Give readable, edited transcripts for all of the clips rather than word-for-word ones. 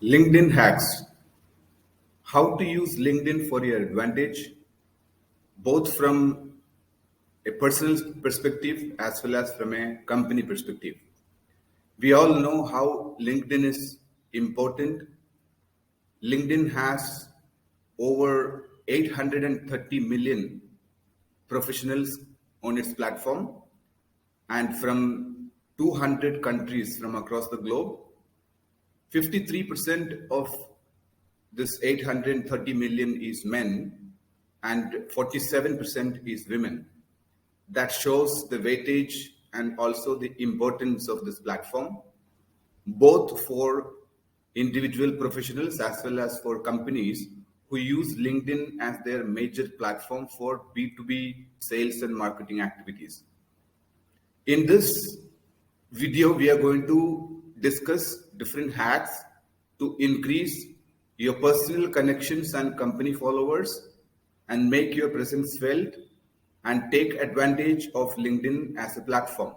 LinkedIn hacks. How to use LinkedIn for your advantage, both from a personal perspective as well as from a company perspective. We all know how LinkedIn is important. LinkedIn has over 830 million professionals on its platform and from 200 countries from across the globe. 53% of this 830 million is men and 47% is women. That shows the weightage and also the importance of this platform, both for individual professionals as well as for companies who use LinkedIn as their major platform for B2B sales and marketing activities. In this video, we are going to discuss different hacks to increase your personal connections and company followers and make your presence felt and take advantage of LinkedIn as a platform.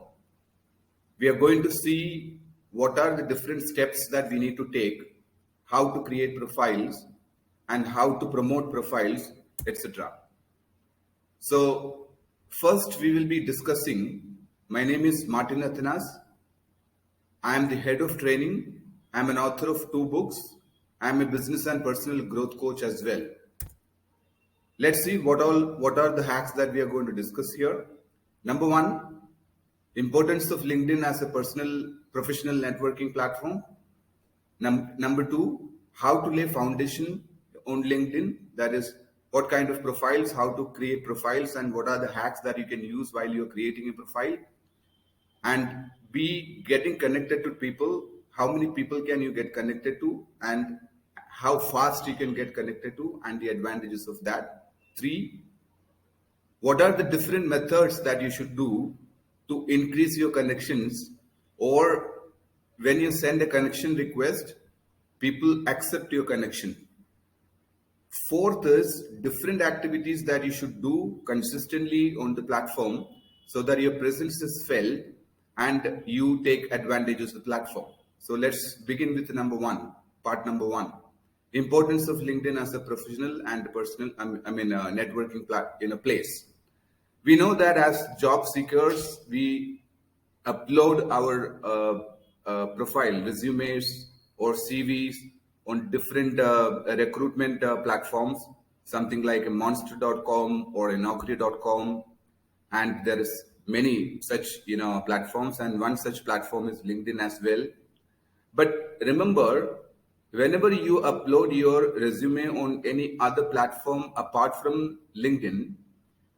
We are going to see what are the different steps that we need to take, how to create profiles and how to promote profiles, etc. So first we will be discussing, my name is Martin Athanas. I am the head of training. I am an author of 2 books. I am a business and personal growth coach as well. Let's see what are the hacks that we are going to discuss here. Number 1, importance of LinkedIn as a personal professional networking platform. Number 2, how to lay foundation on LinkedIn. That is, what kind of profiles, how to create profiles, and what are the hacks that you can use while you're creating a profile. And be getting connected to people. How many people can you get connected to, and how fast you can get connected to, and the advantages of that. 3, what are the different methods that you should do to increase your connections, or when you send a connection request, people accept your connection. 4th is different activities that you should do consistently on the platform so that your presence is felt and you take advantages of the platform. So let's begin with part number 1. Importance of LinkedIn as a professional and personal, networking place. We know that as job seekers, we upload our profile, resumes or CVs on different recruitment platforms, something like monster.com or naukri.com, and there is many such platforms, and one such platform is LinkedIn as well. But remember, whenever you upload your resume on any other platform apart from LinkedIn,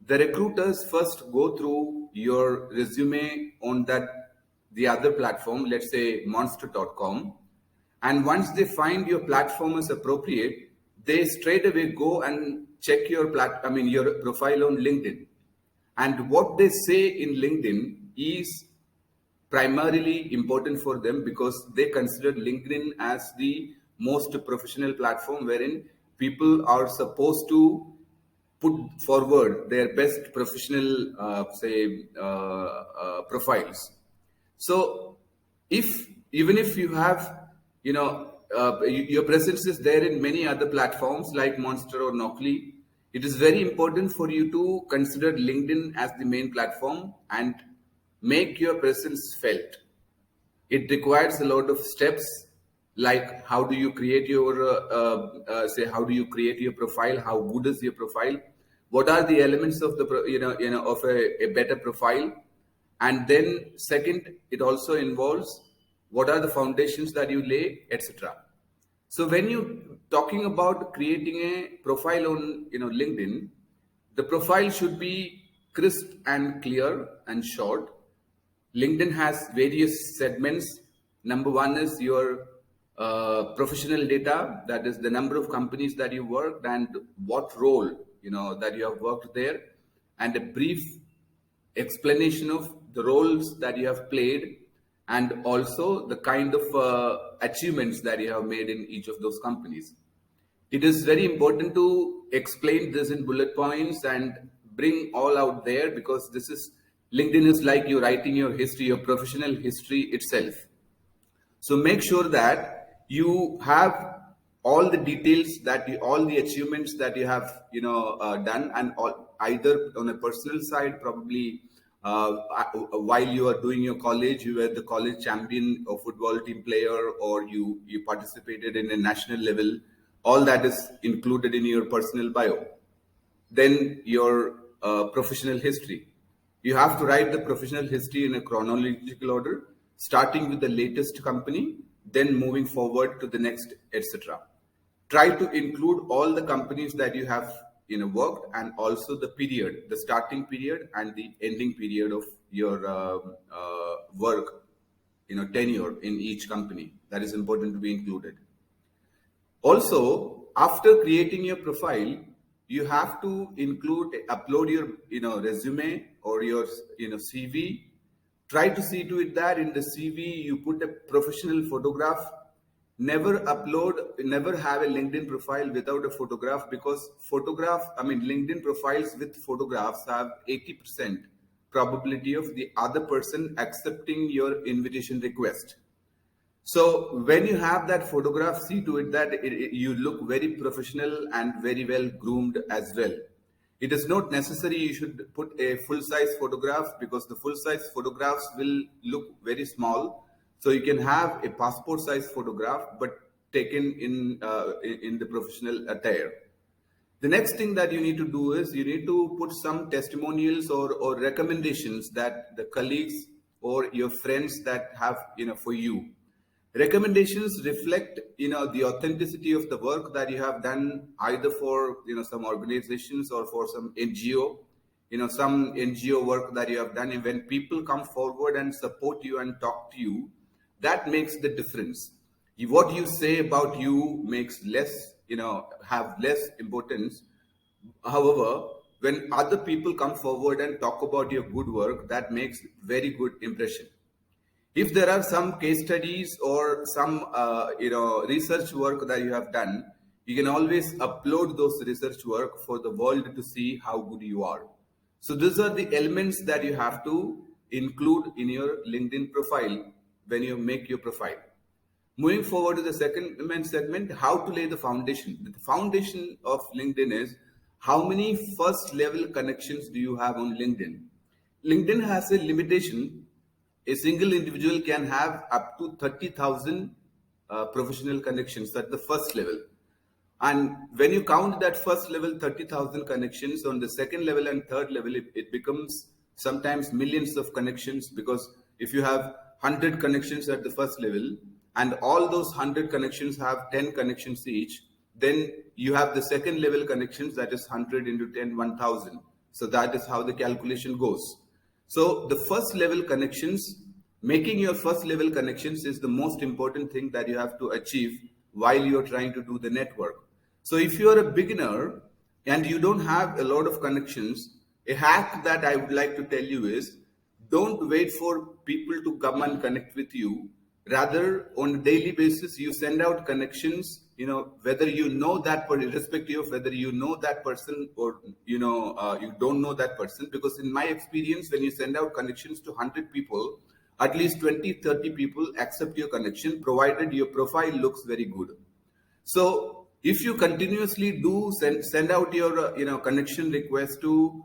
the recruiters first go through your resume on the other platform, let's say monster.com, and once they find your platform is appropriate, they straight away go and check your profile on LinkedIn. And what they say in LinkedIn is primarily important for them because they consider LinkedIn as the most professional platform wherein people are supposed to put forward their best professional, profiles. So, even if you have, your presence is there in many other platforms like Monster or Naukri, it is very important for you to consider LinkedIn as the main platform and make your presence felt. It requires a lot of steps, like how do you create your how do you create your profile, how good is your profile, what are the elements of the of a better profile, and then second, it also involves what are the foundations that you lay, etc. So when you talking about creating a profile on LinkedIn, the profile should be crisp and clear and short. LinkedIn has various segments. Number 1 is your professional data, that is the number of companies that you worked and what role that you have worked there, and a brief explanation of the roles that you have played and also the kind of achievements that you have made in each of those companies. It is very important to explain this in bullet points and bring all out there, because LinkedIn is like you writing your history, your professional history itself. So make sure that you have all the details that all the achievements that you have done, and either on a personal side, probably while you are doing your college, you were the college champion or football team player, or you participated in a national level. All that is included in your personal bio. Then your professional history. You have to write the professional history in a chronological order, starting with the latest company, then moving forward to the next, etc. Try to include all the companies that you have worked, and also the period, the starting period and the ending period of your work, tenure in each company. That is important to be included. Also, after creating your profile, you have to upload your resume or your CV. Try to see to it that in the CV you put a professional photograph. Never have a LinkedIn profile without a photograph, because LinkedIn profiles with photographs have 80% probability of the other person accepting your invitation request. So when you have that photograph, see to it that you look very professional and very well groomed as well. It is not necessary you should put a full-size photograph, because the full-size photographs will look very small. So you can have a passport-size photograph, but taken in the professional attire. The next thing that you need to do is you need to put some testimonials or recommendations that the colleagues or your friends that have for you. Recommendations reflect the authenticity of the work that you have done, either for some organizations or for some NGO, some NGO work that you have done. And when people come forward and support you and talk to you, that makes the difference. What you say about you makes have less importance. However, when other people come forward and talk about your good work, that makes very good impression. If there are some case studies or some research work that you have done, you can always upload those research work for the world to see how good you are. So these are the elements that you have to include in your LinkedIn profile when you make your profile. Moving forward to the second segment, how to lay the foundation. The foundation of LinkedIn is how many first level connections do you have on LinkedIn? LinkedIn has a limitation. A single individual can have up to 30,000 professional connections at the first level. And when you count that first level 30,000 connections, on the second level and third level, it becomes sometimes millions of connections, because if you have 100 connections at the first level and all those 100 connections have 10 connections each, then you have the second level connections, that is 100 into 10, 1,000. So that is how the calculation goes. So the first level connections, making your first level connections is the most important thing that you have to achieve while you're trying to do the network. So if you're a beginner and you don't have a lot of connections, a hack that I would like to tell you is, don't wait for people to come and connect with you. Rather, on a daily basis, you send out connections, whether you know that, irrespective of whether you know that person or, you don't know that person. Because in my experience, when you send out connections to 100 people, at least 20, 30 people accept your connection, provided your profile looks very good. So if you continuously do send out your, connection request to,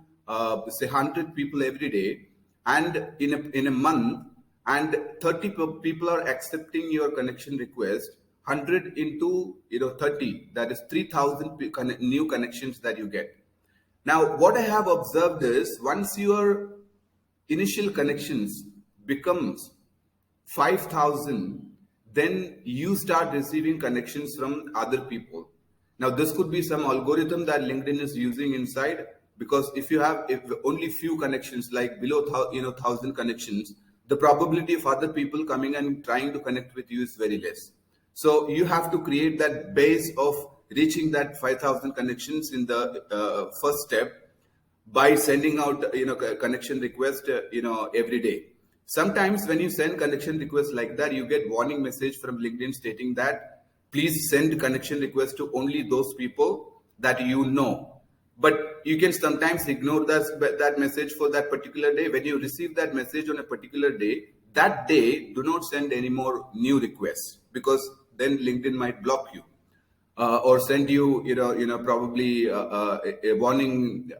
say 100 people every day, and in a month, and 30 people are accepting your connection request, 100 into 30, that is 3,000 new connections that you get. Now, what I have observed is, once your initial connections becomes 5,000, then you start receiving connections from other people. Now, this could be some algorithm that LinkedIn is using inside, because if only few connections, like below 1,000 connections, the probability of other people coming and trying to connect with you is very less. So you have to create that base of reaching that 5,000 connections in the first step by sending out connection request every day. Sometimes when you send connection requests like that, you get warning message from LinkedIn stating that please send connection request to only those people that you know. But you can sometimes ignore that message for that particular day. When you receive that message on a particular day, that day, do not send any more new requests, because then LinkedIn might block you. Or send you, probably a warning,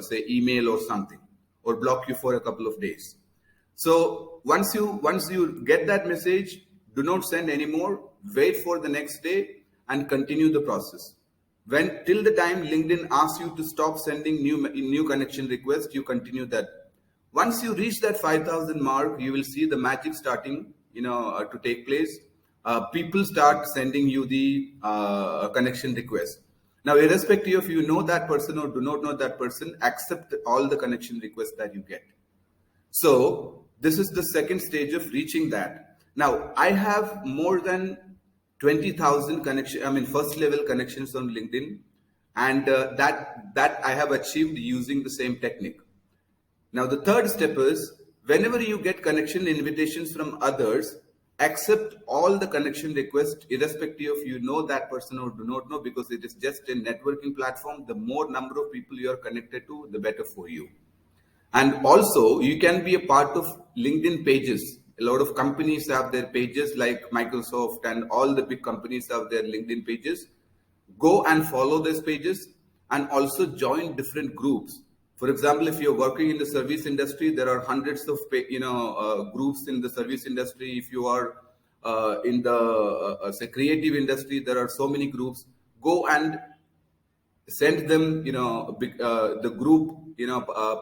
say email or something, or block you for a couple of days. So once you get that message, do not send anymore. Wait for the next day and continue the process. When till the time LinkedIn asks you to stop sending new connection requests, you continue that. Once you reach that 5,000 mark, you will see the magic starting, to take place. People start sending you the connection request. Now, irrespective of you know that person or do not know that person, accept all the connection requests that you get. So this is the second stage of reaching that. Now, I have more than 20,000 first level connections on LinkedIn, and that I have achieved using the same technique. Now, the third step is, whenever you get connection invitations from others, accept all the connection requests, irrespective of you know that person or do not know, because it is just a networking platform. The more number of people you are connected to, the better for you. And also, you can be a part of LinkedIn pages. A lot of companies have their pages, like Microsoft and all the big companies have their LinkedIn pages. Go and follow these pages, and also join different groups. For example, if you're working in the service industry, there are hundreds of groups in the service industry. If you are in the say creative industry, there are so many groups. Go and send them the group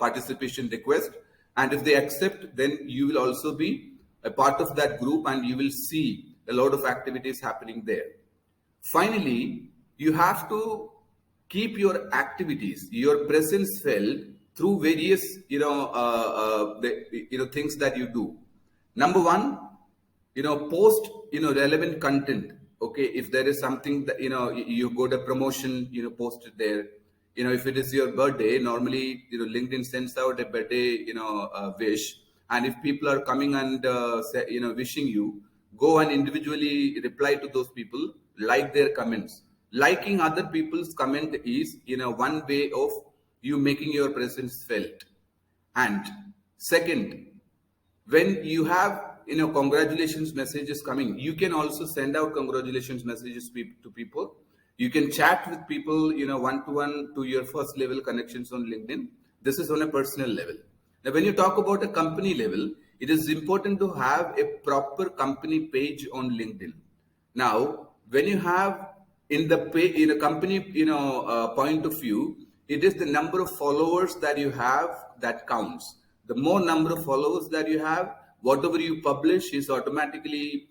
participation request, and if they accept, then you will also be a part of that group, and you will see a lot of activities happening there. Finally, you have to keep your activities, your presence felt through various things that you do. Number one, post relevant content. Okay, if there is something that you got a promotion, post it there. If it is your birthday, normally LinkedIn sends out a birthday wish, and if people are coming and wishing you, go and individually reply to those people, like their comments. Liking other people's comment is one way of you making your presence felt. And second, when you have congratulations messages coming, you can also send out congratulations messages to people. You can chat with people one-to-one to your first level connections on LinkedIn. This is on a personal level. Now, when you talk about a company level, it is important to have a proper company page on LinkedIn. Now, when you have in a company point of view, it is the number of followers that you have that counts. The more number of followers that you have, whatever you publish is automatically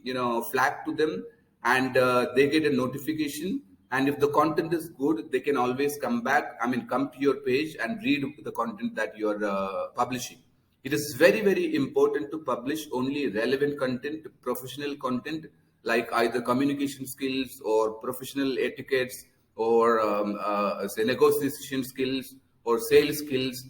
flagged to them, and they get a notification. And if the content is good, they can always come to your page and read the content that you're publishing. It is very, very important to publish only relevant content, professional content, like either communication skills or professional etiquettes, or say negotiation skills or sales skills.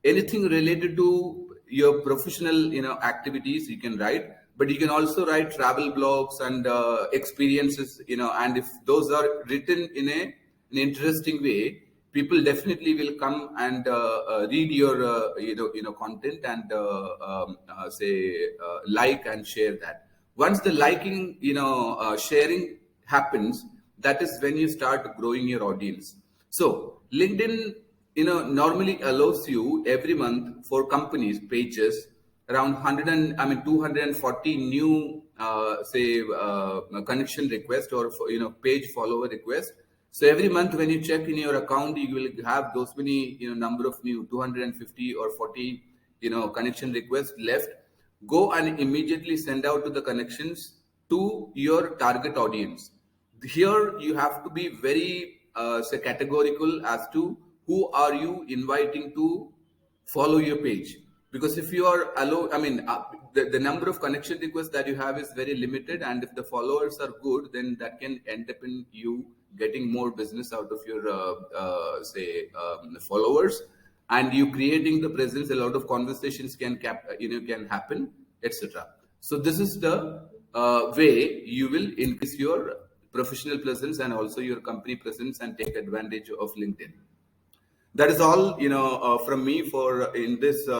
Anything related to your professional activities you can write, but you can also write travel blogs and experiences, and if those are written in an interesting way, people definitely will come and read your content and like and share that. Once the liking sharing happens, that is when you start growing your audience. So LinkedIn normally allows you every month for companies pages around 240 new connection request or page follower request. So every month when you check in your account, you will have those many number of new 250 or 40 connection requests left. Go and immediately send out to the connections to your target audience. Here you have to be very categorical as to who are you inviting to follow your page. Because if you are the number of connection requests that you have is very limited, and if the followers are good, then that can end up in you getting more business out of your followers, and you creating the presence. A lot of conversations can happen, etc. So this is the way you will increase your professional presence and also your company presence and take advantage of LinkedIn. That is all from me for in this